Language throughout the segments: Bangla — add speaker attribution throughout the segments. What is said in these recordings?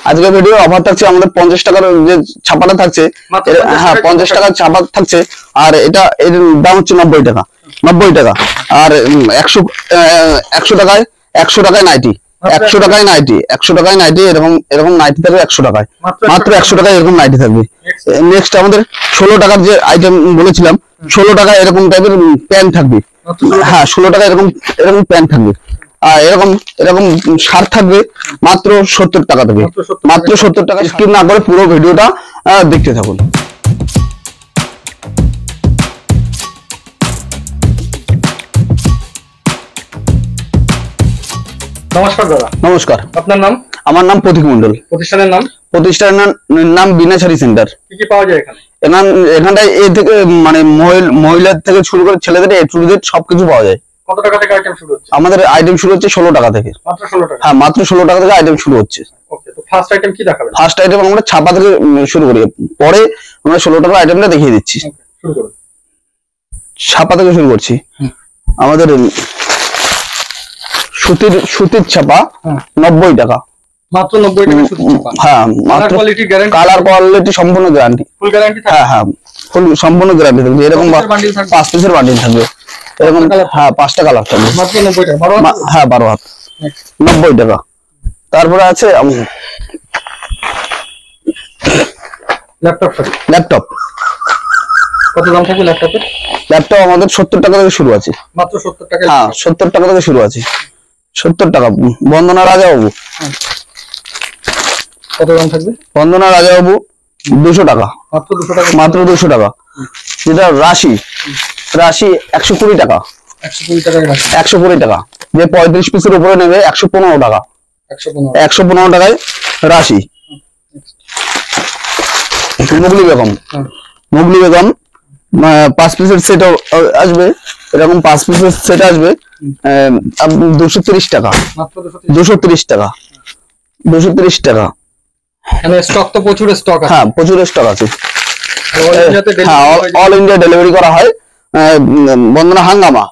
Speaker 1: আজকে ভিডিও অফার থাকছে আমাদের 50 টাকার যে ছাপাটা থাকছে, হ্যাঁ 50 টাকার ছাপা থাকছে। আর এটা এর দাম হচ্ছে 90 টাকা, 90 টাকা। আর 100 টাকায় 100 টাকায় নাইটি, 100 টাকায় নাইটি, 100 টাকায় নাইটি, এরকম নাইটি থাকবে 100 টাকায়, মাত্র 100 টাকায় এরকম নাইটি থাকবে। নেক্সট আমাদের 16 টাকার যে আইটেম বলেছিলাম, 16 টাকায় এরকম টাইপের প্যান্ট থাকবে। হ্যাঁ 16 টাকা এরকম প্যান্ট থাকবে। আর এরকম শার্ট থাকবে মাত্র 70 টাকা থেকে, মাত্র 70 টাকা। স্কিপ না করে পুরো ভিডিওটা দেখতে থাকুন।
Speaker 2: নমস্কার দাদা।
Speaker 1: নমস্কার।
Speaker 2: আপনার নাম?
Speaker 1: আমার নাম প্রতীক মন্ডল।
Speaker 2: প্রতিষ্ঠানের নাম?
Speaker 1: প্রতিষ্ঠানের নাম বিনাশারি সেন্টার।
Speaker 2: কি পাওয়া যায় এখানে?
Speaker 1: এখানটায় এ থেকে মানে মহিলার থেকে শুরু করে ছেলেদের এ টু জেড সবকিছু পাওয়া যায়।
Speaker 2: কত টাকা থেকে আইটেম শুরু হচ্ছে?
Speaker 1: আমাদের আইটেম শুরু হচ্ছে 16 টাকা থেকে।
Speaker 2: মাত্র 16 টাকা?
Speaker 1: হ্যাঁ মাত্র 16 টাকা থেকে আইটেম শুরু হচ্ছে।
Speaker 2: ওকে, তো ফার্স্ট আইটেম কি দেখাবেন?
Speaker 1: ফার্স্ট আইটেম আমরা ছাপা থেকে শুরু করি, পরে আমরা 16 টাকার আইটেমটা দেখিয়ে দিচ্ছি।
Speaker 2: শুরু করুন।
Speaker 1: ছাপা থেকে শুরু করছি। আমাদের সুতির ছাপা 90 টাকা,
Speaker 2: মাত্র 90 টাকা সুতির ছাপা।
Speaker 1: হ্যাঁ মাত্র
Speaker 2: কোয়ালিটি গ্যারান্টি?
Speaker 1: কালার কোয়ালিটি সম্পূর্ণ গ্যারান্টি,
Speaker 2: ফুল গ্যারান্টি থাকে?
Speaker 1: হ্যাঁ ফুল সম্পূর্ণ গ্যারান্টি থাকবে। এরকম 5 পিসের বান্ডিল থাকবে, এরকম হ্যাঁ 5টা কালার থাকবে।
Speaker 2: মাত্র 90 টাকা, 12 হাত?
Speaker 1: হ্যাঁ 12 হাত, 90 টাকা। তারপরে আছে ল্যাপটপ।
Speaker 2: কত দাম থাকবে ল্যাপটপের?
Speaker 1: ল্যাপটপ আমাদের 70 টাকা থেকে শুরু আছে।
Speaker 2: মাত্র 70 টাকা?
Speaker 1: হ্যাঁ 70 টাকা থেকে শুরু আছে, 70 টাকা। বন্দনা রাজাবাবু।
Speaker 2: কত দাম থাকবে?
Speaker 1: বন্দনা রাজাবাবু 200 টাকা,
Speaker 2: মাত্র 200 টাকা,
Speaker 1: মাত্র 200 টাকা। যেটা রাশি 120 টাকা,
Speaker 2: 120 টাকা,
Speaker 1: 120 টাকা। যে 35 পিসের উপরে নেবে 115 টাকা, 115 টাকায় রাশি। মুগলি বেগম 5 পিসের সেট আসবে, এরকম 5 পিসের সেট আসবে 230 টাকা,
Speaker 2: মাত্র
Speaker 1: 230 টাকা, 230 টাকা।
Speaker 2: মানে স্টক তো প্রচুর স্টক আছে?
Speaker 1: হ্যাঁ প্রচুর স্টক আছে, অল ইন্ডিয়া ডেলিভারি করা হয়। বন্দনা হাঙ্গামা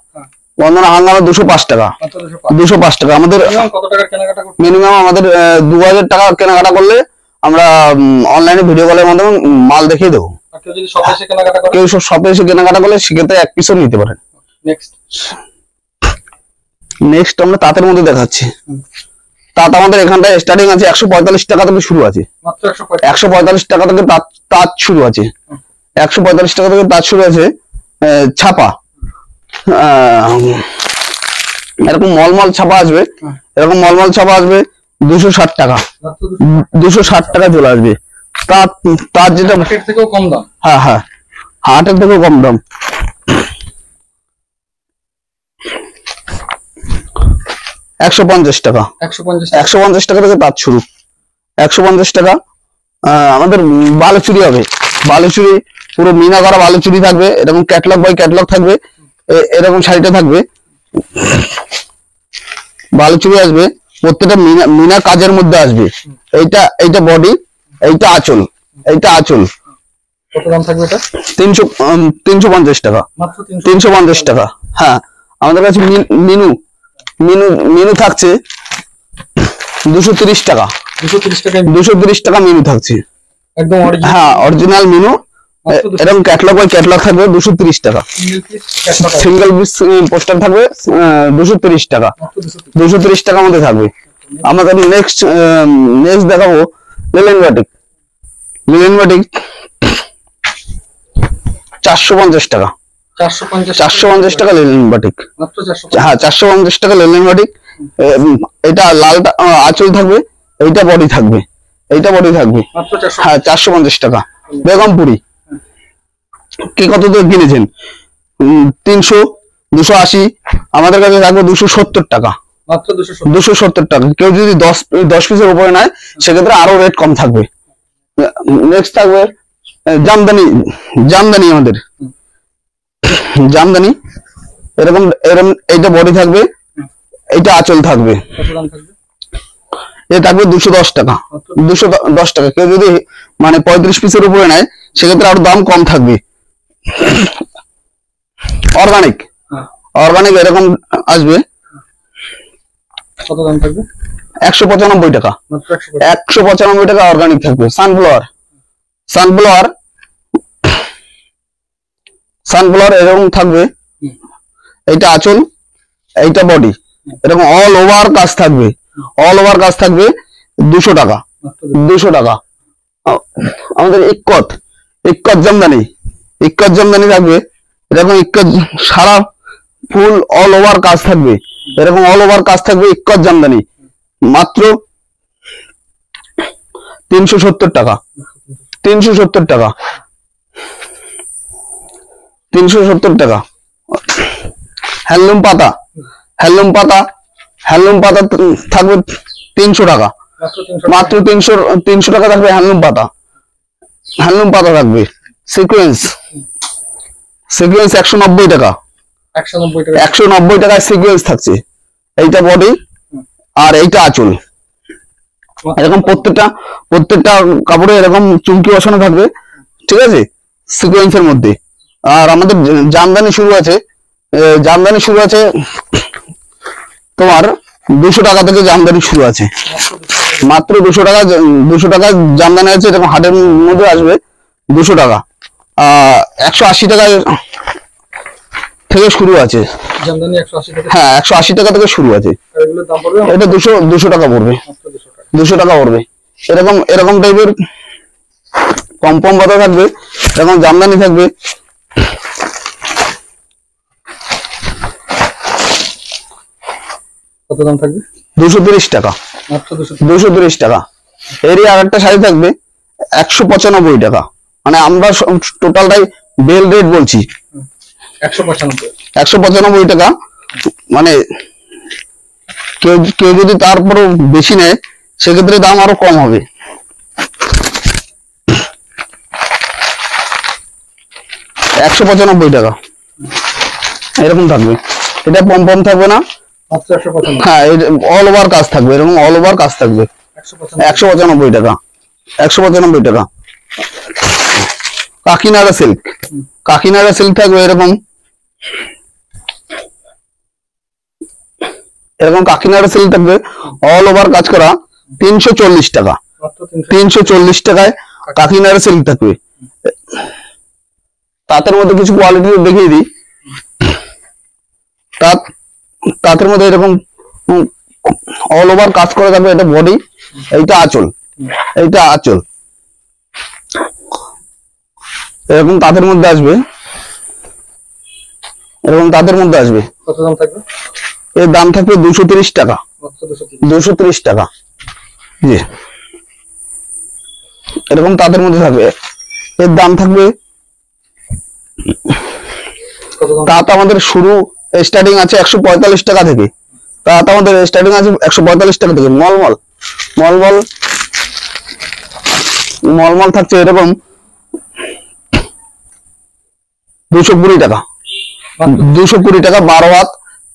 Speaker 1: 205 টাকা, 205 টাকা। আমাদের
Speaker 2: কত টাকার কেনাকাটা করতে?
Speaker 1: মিনিমাম আমাদের 2000 টাকা কেনাকাটা করলে আমরা অনলাইনে ভিডিও কলের মাধ্যমে মাল দেখিয়ে দেবো।
Speaker 2: কেউ যদি শপে এসে কেনাকাটা করে?
Speaker 1: কেউ শপে এসে কেনাকাটা করলে সেক্ষেত্রে 1 পিসও নিতে পারেন। নেক্সট আমরা তাঁতের মধ্যে দেখাচ্ছি। তাঁত আমাদের এখানটায় স্টার্টিং আছে 145 টাকা থেকে শুরু আছে,
Speaker 2: মাত্র
Speaker 1: 145 টাকা থেকে তাঁত শুরু আছে, 145 টাকা থেকে তাঁত শুরু আছে। ছাপা এরকম মলমল ছাপা আসবে, এরকম মলমল ছাপা আসবে 260 টাকা, 260 টাকা চলে আসবে। তাঁত যেটা
Speaker 2: হাটের থেকেও কম দাম?
Speaker 1: হ্যাঁ হাটের থেকেও কম দাম। 150 টাকা, 150 টাকা থেকে তাঁত শুরু, 150 টাকা। আমাদের বালুচুরি হবে, বালুচুরি পুরো মিনা করা বালুচুরি থাকবে, এরকম ক্যাটলগ বাই ক্যাটলগ থাকবে, এরকম শাড়িটা থাকবে। বালুচুরি আসবে, প্রত্যেকটা মিনা কাজের মধ্যে আসবে। এইটা বডি, এইটা আঁচল, এইটা আঁচল।
Speaker 2: কত দাম থাকবে এটা?
Speaker 1: 350 টাকা,
Speaker 2: মাত্র
Speaker 1: 350 টাকা। হ্যাঁ আমাদের কাছে মিনু থাকছে 230 টাকা, 230 টাকা মিনু থাকছে
Speaker 2: একদম অরিজিনাল।
Speaker 1: হ্যাঁ অরিজিনাল মিনু, এরকম ক্যাটলগ বাই ক্যাটলগ থাকবে 230 টাকা। সিঙ্গেল পিস পোস্টার থাকবে 230 টাকা, 230 টাকার মধ্যে থাকবে। আমাদের নেক্সট দেখাবো লিলেন বাটিক। 450 টাকা, 450 টাকা লিলেন বাটিক। হ্যাঁ 450 টাকা লিলেন বাটিক। এটা লালটা আঁচল থাকবে, এইটা বডি থাকবে, এইটা বডি থাকবে। হ্যাঁ 450 টাকা। বেগমপুরি কি কত দিয়ে কিনেছেন? 300, 280, আমাদের কাছে থাকবে 270 টাকা, 270 টাকা। কেউ যদি 10 পিসের উপরে নেয় সেক্ষেত্রে আরো রেট কম থাকবে। নেক্সট থাকবে জামদানি আমাদের জামদানি, এরকম এইটা বডি থাকবে, এইটা আঁচল থাকবে। এ থাকবে 210 টাকা, 210 টাকা। কেউ যদি মানে 35 পিসের উপরে নেয় সেক্ষেত্রে আরো দাম কম থাকবে। অর্গানিক এরকম আসবে,
Speaker 2: কত দাম থাকবে?
Speaker 1: 195 টাকা,
Speaker 2: মাত্র
Speaker 1: 195 টাকা অর্গানিক থাকবে। সানফ্লাওয়ার, সানফ্লাওয়ার, সানফ্লাওয়ার এরকম থাকবে। এইটা আঁচল, এইটা বডি, এরকম অল ওভার কাজ থাকবে, অল ওভার কাজ থাকবে। 200 টাকা, 200 টাকা। আমাদের ইক্কত, ইক্কত জামদানি, ইক্কত জামদানি থাকবে এরকম। ইক্কত সারা ফুল অল ওভার কাজ থাকবে, এরকম অল ওভার কাজ থাকবে। ইক্কত জামদানি মাত্র 370 টাকা, 370 টাকা, 370 টাকা। হ্যান্ডলুম পাতা, হ্যান্ডলুম পাতা, হ্যান্ডলুম পাতা থাকবে 300 টাকা, মাত্র 300 টাকা থাকবে হ্যান্ডলুম পাতা, হ্যান্ডলুম পাতা থাকবে। সিকোয়েন্স, সিকোয়েন্স 190 টাকা, 190 টাকায় সিকোয়েন্স থাকছে। এইটা বডি আর এইটা আঁচল। এরকম প্রত্যেকটা কাপড়ে এরকম চুমকি বসানো থাকবে, ঠিক আছে, সিকোয়েন্সের মধ্যে। আর আমাদের জামদানি শুরু আছে, জামদানি শুরু আছে তোমার 200 টাকা থেকে জামদানি শুরু আছে, মাত্র 200 টাকা, 200 টাকা জামদানি আছে। এরকম হাটের মধ্যে আসবে 200 টাকা। 180 টাকা থেকে শুরু আছে
Speaker 2: জামদানি, 180 টাকা।
Speaker 1: হ্যাঁ, 180 টাকা থেকে শুরু আছে।
Speaker 2: এগুলোর দাম পড়বে
Speaker 1: এটা 200 টাকা পড়বে,
Speaker 2: মাত্র 200 টাকা।
Speaker 1: 200 টাকা পড়বে। এরকম এরকম টাইপের পম্পম পাতা থাকবে, এরকম জামদানি থাকবে।
Speaker 2: কত দাম থাকবে?
Speaker 1: 230 টাকা,
Speaker 2: মাত্র 200 টাকা।
Speaker 1: 230 টাকা। এরই আরেকটা শাড়ি থাকবে 195 টাকা। মানে আমরা টোটালটাই বেল রেট বলছি,
Speaker 2: 195।
Speaker 1: 195 টাকা। মানে কেউ কেউ যদি তারপরও বেশি নেয় সেক্ষেত্রে দাম আরো কম হবে। $195 টাকা এরকম থাকবে। এটা পম্পম থাকবে না,
Speaker 2: মাত্র 195।
Speaker 1: হ্যাঁ, অল ওভার কাজ থাকবে, এরকম অল ওভার কাজ থাকবে। 195 টাকা, 195 টাকা। কাকিনাড়া সিল্ক, কাকিনাড়া সিল্ক থাকবে এরকম, এরকম কাকিনাড়া সিল্ক থাকবে অল ওভার কাজ করা। 340 টাকা,
Speaker 2: মাত্র 300।
Speaker 1: 340 টাকায় কাকিনাড়া সিল্ক থাকবে। তাঁতের মধ্যে কিছু কোয়ালিটি দেখিয়ে দিই। তাঁতের মধ্যে এরকম অল ওভার কাজ করে থাকবে। এটা বডি, এইটা আঁচল, এইটা আঁচল। এরকম তাঁতের মধ্যে আসবে, এরকম তাঁতের মধ্যে আসবে।
Speaker 2: কত দাম থাকবে?
Speaker 1: এর দাম থাকবে 230 টাকা,
Speaker 2: মাত্র 230।
Speaker 1: 230 টাকা। জি, এরকম তাঁতের মধ্যে থাকবে। এর দাম থাকবে,
Speaker 2: কত দাম?
Speaker 1: তাঁত আমাদের শুরু স্টার্টিং আছে 145 টাকা থেকে। তাঁত আমাদের স্টার্টিং আছে 145 টাকা থেকে। মলমল, মলমল, মলমল থাকছে এরকম 220 টাকা, 220 টাকা। 12 হাত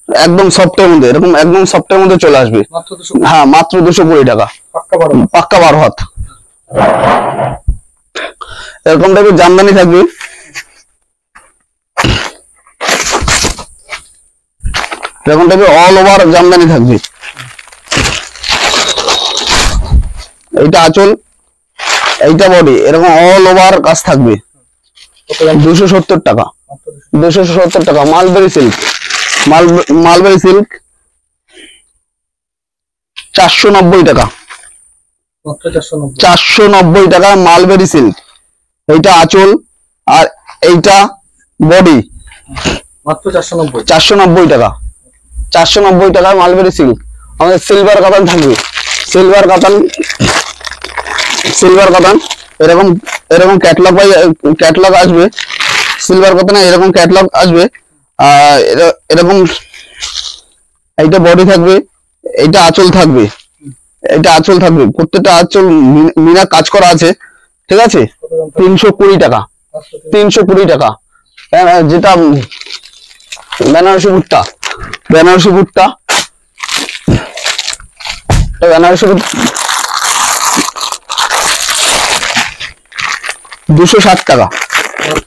Speaker 1: একদম সফটের মধ্যে, এরকম একদম সফটের মধ্যে চলে আসবে।
Speaker 2: মাত্র 200।
Speaker 1: হ্যাঁ, মাত্র 220 টাকা,
Speaker 2: পাক্কা 12।
Speaker 1: পাক্কা 12 হাত। এরকম টাইপের জামদানি থাকবে। এরকম টাইপের অল ওভার জামদানি থাকবে। এইটা আঁচল, এইটা বডি, এরকম অল ওভার কাজ থাকবে।
Speaker 2: কত দাম?
Speaker 1: 270 টাকা,
Speaker 2: মাত্র 200।
Speaker 1: 270 টাকা। মালবেরি সিল্ক, মালবেরি সিল্ক 490 টাকা,
Speaker 2: মাত্র 490।
Speaker 1: 490 টাকা মালবেরি সিল্ক। এইটা আঁচল আর এইটা বডি,
Speaker 2: মাত্র 490।
Speaker 1: 490 টাকা, 490 টাকা মালবেরি সিল্ক। আমাদের সিলভার কাতান থাকবে, সিলভার কাতান, সিলভার কাতান। এরকম এরকম ক্যাটলগ আসবে সিলভার কাতানে, এরকম ক্যাটলগ আসবে। এরকম এইটা বডি থাকবে, এইটা আঁচল থাকবে, এটা আঁচল থাকবে। প্রত্যেকটা আঁচল মিনা কাজ করা আছে, ঠিক আছে।
Speaker 2: কত দাম থাকবে?
Speaker 1: 320 টাকা,
Speaker 2: মাত্র 300।
Speaker 1: 320 টাকা। যেটা বেনারসি ভুট্টা, বেনারসি ভুট্টা, বেনারসি 260 টাকা।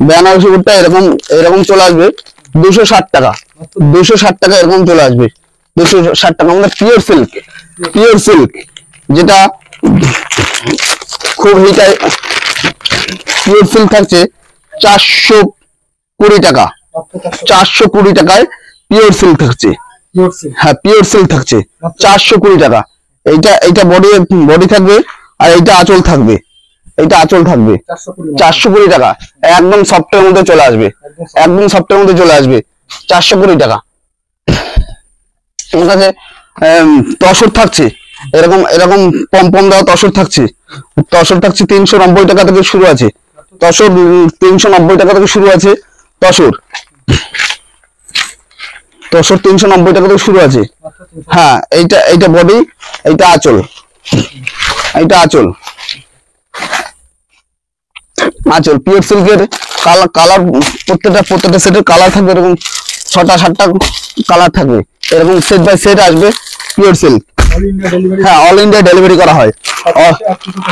Speaker 1: বেনারসি ভুট্টা এরকম এরকম চলে আসবে 260 টাকা, 260 টাকা এরকম চলে আসবে। 260 টাকা। আমাদের পিওর সিল্ক, পিওর সিল্ক, যেটা খুব হিটায় পিওর সিল্ক থাকছে 420 টাকা।
Speaker 2: মাত্র
Speaker 1: 420 টাকায় পিওর সিল্ক থাকছে।
Speaker 2: Pure silk.
Speaker 1: হ্যাঁ, পিওর সিল্ক থাকছে 420 টাকা। এইটা বডি থাকবে, আর এইটা আঁচল থাকবে। এইটা আঁচল থাকবে 420 টাকা। একদম সফটের মধ্যে চলে আসবে, একদম সফটের মধ্যে চলে আসবে 420 টাকা। আমার কাছে তসর থাকছে, এরকম এরকম পম দেওয়া তসর থাকছে। তসর থাকছে 390 টাকা থেকে শুরু আছে। তসর 390 টাকা থেকে শুরু আছে। তসর 390 টাকা থেকে শুরু আছে। হ্যাঁ, এইটা বডি, এইটা আঁচল, এইটা আঁচল। আঁচল পিওর সিল্কের কালার প্রত্যেকটা সেটের কালার থাকবে, এরকম 6টা 7টা কালার থাকবে, এরকম সেট বাই সেট আসবে পিওর সিল্ক। হ্যাঁ, অল ইন্ডিয়া ডেলিভারি করা হয়।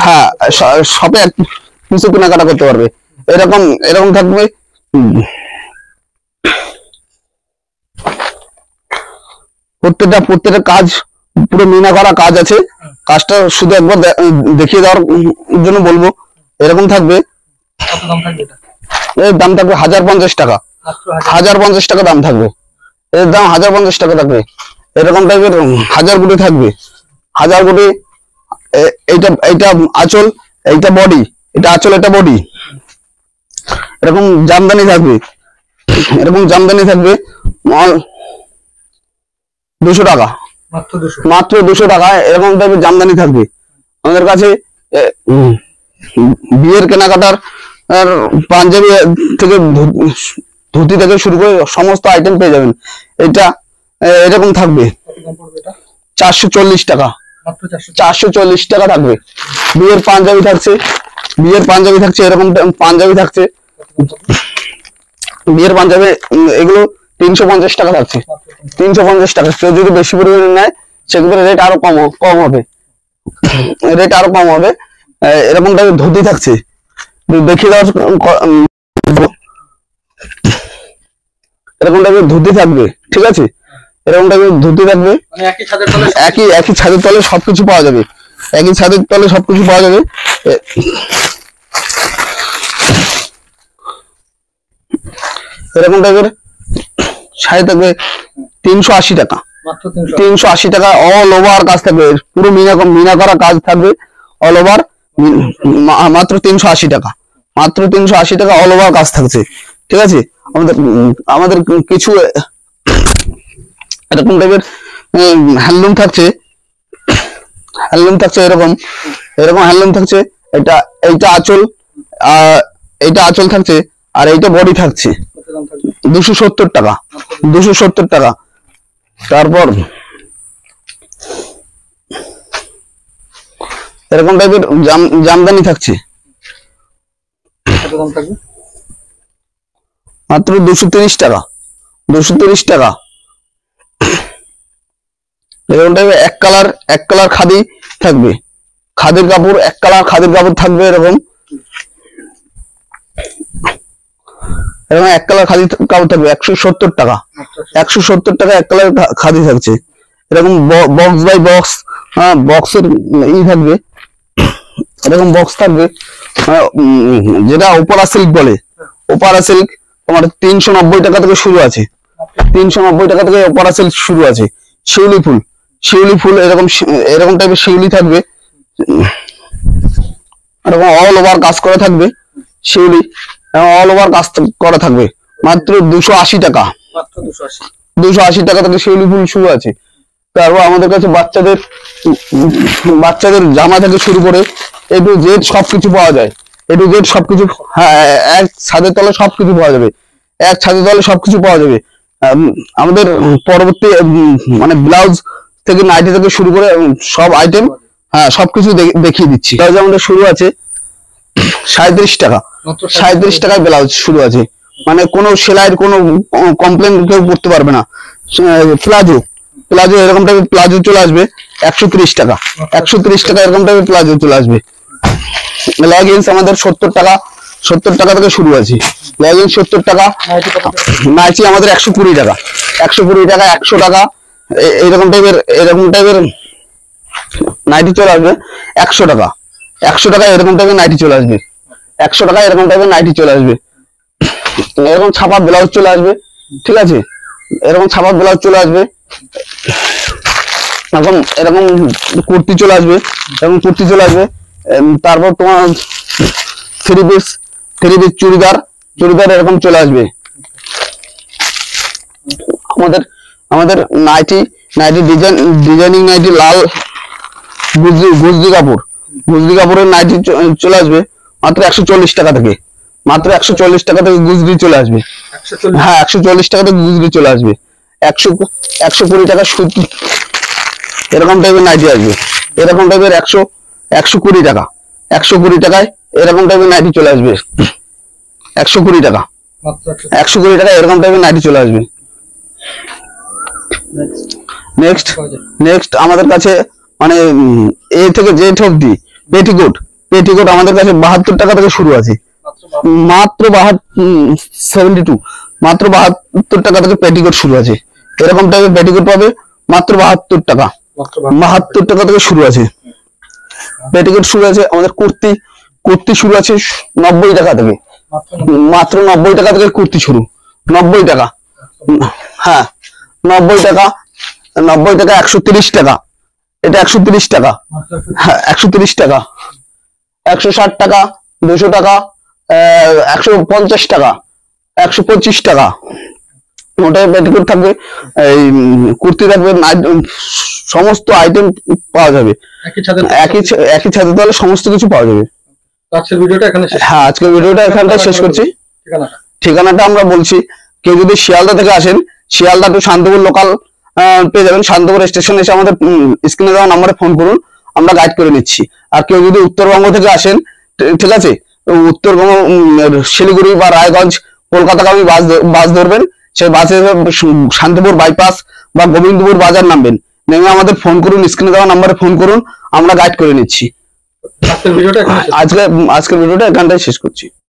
Speaker 1: হ্যাঁ, শপে কিছু কেনাকাটা করতে পারবে। এরকম এরকম থাকবে। প্রত্যেকটা কাজ পুরো মিনা করা কাজ আছে। কাজটা শুধু একবার দেখিয়ে দেওয়ার জন্য বলবো। এরকম থাকবে, এর দাম থাকবে 1050 টাকা। 1050 টাকা দাম থাকবে। এর দাম 1050 টাকা থাকবে। এরকম টাইপের 1000 গুটি থাকবে। 1000 গুটি। এইটা আঁচল, এইটা বডি, এটা আঁচল, এটা বডি। এরকম জামদানি থাকবে, এরকম জামদানি থাকবে 200 টাকা, মাত্র 200 টাকা। এরকম টাইপের জামদানি থাকবে আমাদের কাছে। বিয়ের কেনাকাটার পাঞ্জাবি থেকে ধুতি থেকে শুরু করে সমস্ত আইটেম পেয়ে যাবেন। এটা এরকম থাকবে 440 টাকা। 440 টাকা থাকবে। বিয়ের পাঞ্জাবি থাকছে, এরকম পাঞ্জাবি থাকছে। বিয়ের পাঞ্জাবি এগুলো 350 টাকা থাকছে। 350 টাকা। কেউ যদি বেশি পরিমাণে নেয় সেগুলোর রেট আরো কম হবে, রেট আরো কম হবে। এরকম টাইপের ধুতি থাকছে, দেখিয়ে দেওয়ার এরকম টাইপের ধুতি থাকবে। ঠিক আছে, এরকম টাইপের ধুতি থাকবে। একই ছাদের তলে সবকিছু পাওয়া যাবে। একই ছাদের তলে সবকিছু পাওয়া যাবে। এরকম টাইপের শাড়ি থাকবে 380 টাকা। 380 টাকা। অল ওভার কাজ থাকবে, পুরো মিনা করা কাজ থাকবে অল ওভার। মাত্র 380 টাকা। মাত্র 380 টাকা অল ওভার কাজ থাকছে। ঠিক আছে, আমাদের কিছু এরকম টাইপের হ্যান্ডলুম থাকছে। এরকম হ্যান্ডলুম থাকছে। এইটা আঁচল, এইটা আঁচল থাকছে, আর এইটা বডি থাকছে 270 টাকা। 270 টাকা। তারপর এরকম টাইপের জামদানি থাকছে মাত্র 230 টাকা। 230 টাকা। এরকম টাইপের এক কালার খাদি থাকবে। খাদির কাপড়, এক কালার খাদির কাপড় থাকবে। এরকম এক কালার খাদি কাপড় থাকবে 170 টাকা। 170 টাকা এক কালার খাদি থাকছে। এরকম বক্স বাই বক্স, বক্সের থাকবে। এরকম বক্স থাকবে, যেটা ওপারা সিল্ক বলে। ওপারা সিল্ক তোমার 390 টাকা থেকে শুরু আছে। 390 টাকা থেকে ওপারা সিল্ক শুরু আছে। শিউলি ফুল এরকম টাইপের শিউলি থাকবে। এরকম অল ওভার কাজ করা থাকবে। শিউলি অল ওভার কাজ করা থাকবে মাত্র 280 টাকা। 280 টাকা থেকে শিউলি ফুল শুরু আছে। তারপর আমাদের কাছে বাচ্চাদের জামা থেকে শুরু করে A to Z সবকিছু পাওয়া যায়। A to Z সবকিছু, হ্যাঁ, এক ছাদের তলে সবকিছু পাওয়া যাবে। এক ছাদের তলে সবকিছু পাওয়া যাবে। আমাদের পরবর্তী মানে ব্লাউজ থেকে নাইটি থেকে শুরু করে সব আইটেম, হ্যাঁ, সবকিছু দেখিয়ে দিচ্ছি। ব্লাউজ আমাদের শুরু আছে 37 টাকা। 37 টাকায় ব্লাউজ শুরু আছে। মানে কোনো সেলাইয়ের কোনো কমপ্লেন কেউ করতে পারবে না। প্লাজো এরকম টাইপের প্লাজো চলে আসবে 130 টাকা। 130 টাকা এরকম টাইপের প্লাজো চলে আসবে। লেগিংস আমাদের 70 টাকা থেকে শুরু আছে। লেগিংস 70 টাকা। নাইটি আমাদের 120 টাকা। 120 টাকা, 100 টাকা। এরকম টাইপের নাইটি চলে আসবে 100 টাকা। 100 টাকা এরকম টাইপের নাইটি চলে আসবে। 100 টাকা এরকম টাইপের নাইটি চলে আসবে। এরকম ছাপা ব্লাউজ চলে আসবে, ঠিক আছে, এরকম ছাপা ব্লাউজ চলে আসবে। এখন এরকম কুর্তি চলে আসবে, এরকম কুর্তি চলে আসবে। তারপর তোমার থ্রি পিস চুড়িদার এরকম চলে আসবে। আমাদের নাইটি ডিজাইনিং নাইটি লাল গুজরি কাপড়ের নাইটি চলে আসবে মাত্র 140 টাকা থেকে। মাত্র 140 টাকা থেকে গুজরি চলে আসবে।
Speaker 2: 140
Speaker 1: হ্যাঁ, 140 টাকা থেকে গুজরি চলে আসবে। 120 টাকা সুতি এরকম টাইপের নাইটি আসবে। এরকম টাইপের 120 টাকা। 120 টাকায় এরকম টাইপের নাইটি চলে আসবে। 120 টাকা।
Speaker 2: মাত্র
Speaker 1: 120 টাকা এরকম টাইপের নাইটি চলে আসবে। নেক্সট আমাদের কাছে মানে এ থেকে জেড অবধি পেটিকোট আমাদের কাছে 72 টাকা থেকে শুরু আছে। মাত্র 72 মাত্র 72 টাকা থেকে পেটিকোট শুরু আছে। এরকম টাইপের পেটিকোট পাবে মাত্র 72 টাকা। 72 টাকা থেকে শুরু আছে পেটিকোট শুরু আছে। আমাদের কুর্তি শুরু আছে 90 টাকা থেকে। মাত্র 90 টাকা থেকে কুর্তি শুরু। 90 টাকা। হ্যাঁ, 90 টাকা। 130 টাকা। এটা 130 টাকা। হ্যাঁ, 130 টাকা। 160 টাকা, 200 টাকা, 150 টাকা, 125 টাকা। ওটাই পেটিকোট থাকবে, এই কুর্তি থাকবে, সমস্ত আইটেম পাওয়া যাবে একই ছাদের তলে সমস্ত কিছু পাওয়া যাবে।
Speaker 2: আজকের ভিডিওটা এখানে শেষ।
Speaker 1: হ্যাঁ, আজকের ভিডিওটা এখানটায় শেষ করছি। ঠিকানাটা আমরা বলছি, কেউ যদি শিয়ালদা থেকে আসেন, শিয়ালদা টু শান্তপুর লোকাল পেয়ে যাবেন। শান্তপুর স্টেশনে এসে আমাদের স্ক্রিনে দেওয়া নম্বরে ফোন করুন, আমরা গাইড করে নিচ্ছি। আর কেউ যদি উত্তরবঙ্গ থেকে আসেন, ঠিক আছে, উত্তরবঙ্গ শিলিগুড়ি বা রায়গঞ্জ কলকাতাগামী বাস ধরবেন। সেই বাসে শান্তিপুর বাইপাস বা গোবিন্দপুর বাজার নামবেন। নেমে আমাদের ফোন করুন, স্ক্রিনে দেওয়া নম্বরে ফোন করুন, আমরা গাইড করে নিচ্ছি।
Speaker 2: আজকের ভিডিওটা এখানে শেষ।
Speaker 1: আজকের ভিডিওটা এখানটায় শেষ করছি।